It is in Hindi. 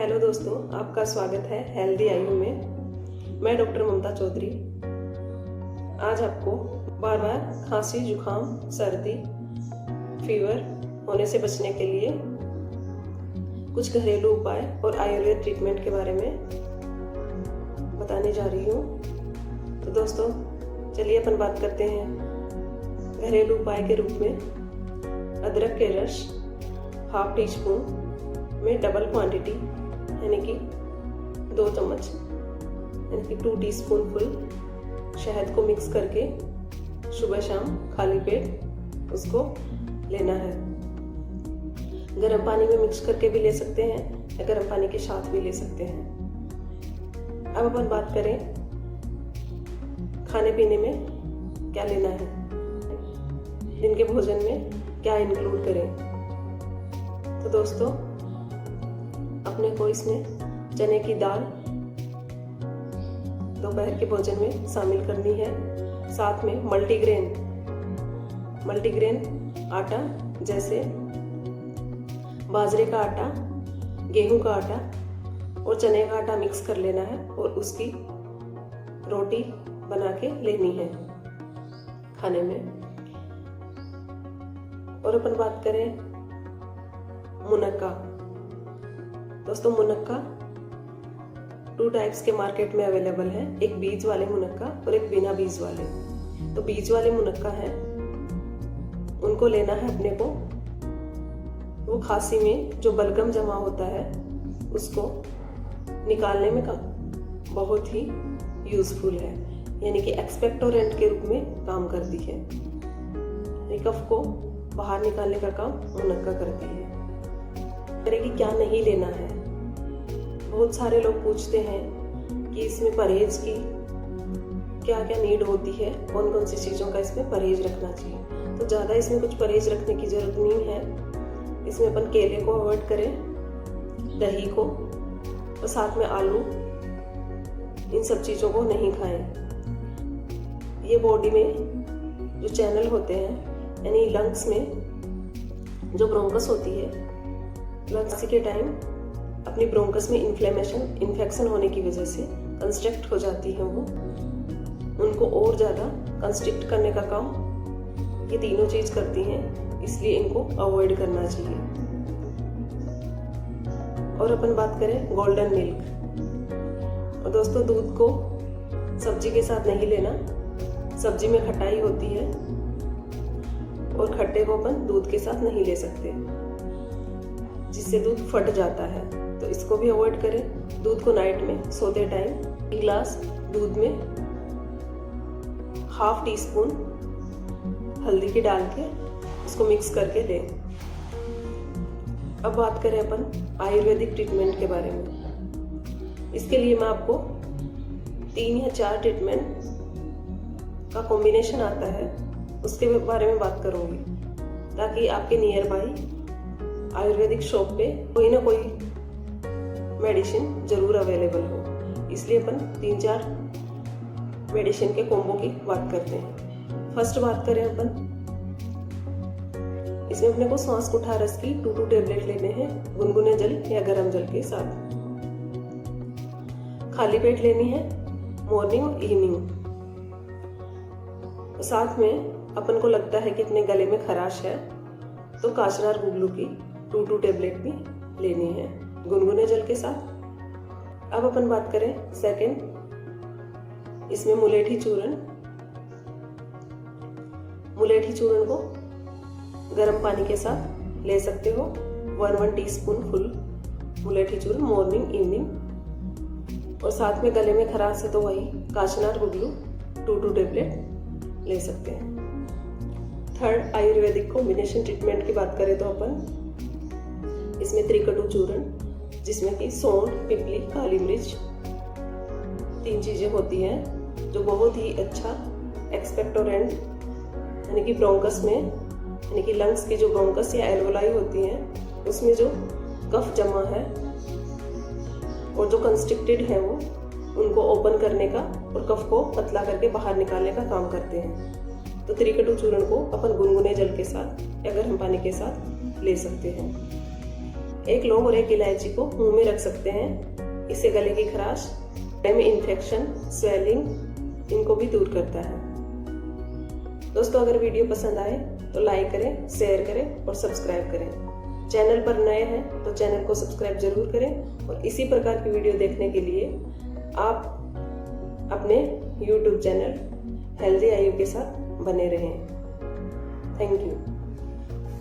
हेलो दोस्तों, आपका स्वागत है हेल्दी आयु में। मैं डॉक्टर ममता चौधरी। आज आपको बार बार खांसी, जुकाम, सर्दी, फीवर होने से बचने के लिए कुछ घरेलू उपाय और आयुर्वेद ट्रीटमेंट के बारे में बताने जा रही हूँ। तो दोस्तों चलिए अपन बात करते हैं। घरेलू उपाय के रूप में अदरक के रस हाफ टी स्पून में डबल क्वांटिटी यानी कि 2 चम्मच यानी कि 2 टीस्पून फुल शहद को मिक्स करके सुबह शाम खाली पेट उसको लेना है। गर्म पानी में मिक्स करके भी ले सकते हैं या गर्म पानी के साथ भी ले सकते हैं। अब अपन बात करें खाने पीने में क्या लेना है, दिन के भोजन में क्या इंक्लूड करें। तो दोस्तों अपने को इसमें चने की दाल दोपहर के भोजन में शामिल करनी है। साथ में मल्टीग्रेन आटा जैसे बाजरे का आटा, गेहूं का आटा और चने का आटा मिक्स कर लेना है और उसकी रोटी बना के लेनी है खाने में। और अपन बात करें मुनक्का। दोस्तों मुनक्का 2 टाइप्स के मार्केट में अवेलेबल है, एक बीज वाले मुनक्का और एक बिना बीज वाले। तो बीज वाले मुनक्का है उनको लेना है अपने को। वो खांसी में जो बलगम जमा होता है उसको निकालने में बहुत ही यूजफुल है, यानी कि एक्सपेक्टोरेंट के रूप में काम करती है। कफ को बाहर निकालने का काम मुनक्का करती है। कि क्या नहीं लेना है। बहुत सारे लोग पूछते हैं कि इसमें परहेज की क्या क्या नीड होती है, कौन कौन सी चीज़ों का इसमें परहेज रखना चाहिए। तो ज़्यादा इसमें कुछ परहेज रखने की जरूरत नहीं है। इसमें अपन केले को अवॉइड करें, दही को और साथ में आलू, इन सब चीज़ों को नहीं खाएं। ये बॉडी में जो चैनल होते हैं यानी लंग्स में जो ब्रोंकस होती है, लंग्स के टाइम अपनी ब्रोंकस में इन्फेक्शन होने की वजह से कंस्ट्रिक्ट हो जाती है। वो उनको और ज़्यादा कंस्ट्रिक्ट करने का काम ये तीनों चीज़ करती हैं, इसलिए इनको अवॉइड करना चाहिए। और अपन बात करें गोल्डन मिल्क। और दोस्तों दूध को सब्जी के साथ नहीं लेना। सब्जी में खटाई होती है और खट्टे को अपन दूध के साथ नहीं ले सकते, जिससे दूध फट जाता है। तो इसको भी अवॉइड करें। दूध को नाइट में सोते टाइम 1 गिलास दूध में हाफ टी स्पून हल्दी की डाल के उसको मिक्स करके लें। अब बात करें अपन आयुर्वेदिक ट्रीटमेंट के बारे में। इसके लिए मैं आपको 3 या 4 ट्रीटमेंट का कॉम्बिनेशन आता है, उसके बारे में बात करूंगी, ताकि आपके नियर बाई आयुर्वेदिक शॉप पे कोई ना कोई मेडिसिन जरूर अवेलेबल हो। इसलिए अपन 3-4 मेडिसिन के कॉम्बो की बात करते हैं। फर्स्ट बात करें अपन, इसमें अपने को श्वास कुठारस की 2 टेबलेट लेने हैं गुनगुने जल या गर्म जल के साथ। खाली पेट लेनी है मॉर्निंग और इवनिंग। साथ में अपन को लगता है कि अपने गले में खराश है तो काचनार गुगलू की 2 टेबलेट भी लेनी है गुनगुने जल के साथ। अब अपन बात करें सेकंड, इसमें मुलेठी चूर्ण को गर्म पानी के साथ ले सकते हो। 1 टीस्पून फुल मुलेठी चूर्ण मॉर्निंग इवनिंग। और साथ में गले में खराश है तो वही काचनार गुगलू 2 टेबलेट ले सकते हैं। थर्ड आयुर्वेदिक कॉम्बिनेशन ट्रीटमेंट की बात करें तो अपन इसमें त्रिकटु चूर्ण, जिसमें कि सौंठ, पिपली, काली मिर्च 3 चीजें होती हैं, जो बहुत ही अच्छा एक्सपेक्टोरेंट यानी कि ब्रोंकस में यानी कि लंग्स की जो ब्रोंकस या एल्वोलाई होती हैं उसमें जो कफ जमा है और जो कंस्ट्रिक्टेड है वो उनको ओपन करने का और कफ को पतला करके बाहर निकालने का काम करते हैं। तो त्रिकटु चूर्ण को अपन गुनगुने जल के साथ या गर्म पानी के साथ ले सकते हैं। एक लौंग और एक इलायची को मुंह में रख सकते हैं। इससे गले की खराश, गले में इन्फेक्शन, स्वेलिंग इनको भी दूर करता है। दोस्तों अगर वीडियो पसंद आए तो लाइक करें, शेयर करें और सब्सक्राइब करें। चैनल पर नए हैं तो चैनल को सब्सक्राइब जरूर करें और इसी प्रकार की वीडियो देखने के लिए आप अपने YouTube चैनल हेल्दी आयु के साथ बने रहें। Thank you.